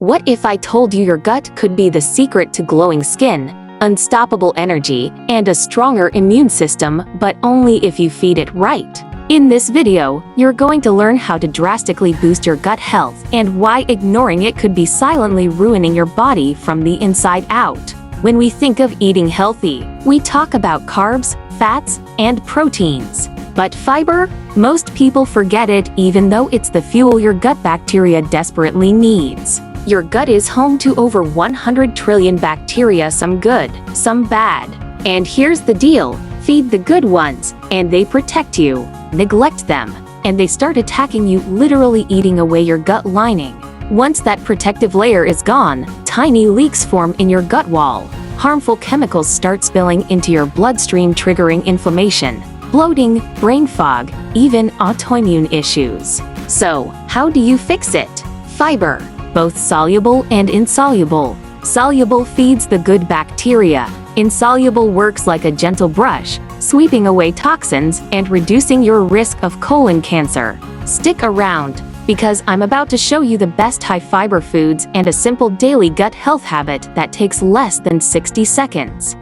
What if I told you your gut could be the secret to glowing skin, unstoppable energy, and a stronger immune system, but only if you feed it right? In this video, you're going to learn how to drastically boost your gut health and why ignoring it could be silently ruining your body from the inside out. When we think of eating healthy, we talk about carbs, fats, and proteins. But fiber? Most people forget it even though it's the fuel your gut bacteria desperately needs. Your gut is home to over 100 trillion bacteria, some good, some bad. And here's the deal, feed the good ones, and they protect you. Neglect them, and they start attacking you, literally eating away your gut lining. Once that protective layer is gone, tiny leaks form in your gut wall. Harmful chemicals start spilling into your bloodstream, triggering inflammation, bloating, brain fog, even autoimmune issues. So, how do you fix it? Fiber, both soluble and insoluble. Soluble feeds the good bacteria. Insoluble works like a gentle brush, sweeping away toxins and reducing your risk of colon cancer. Stick around, because I'm about to show you the best high-fiber foods and a simple daily gut health habit that takes less than 60 seconds.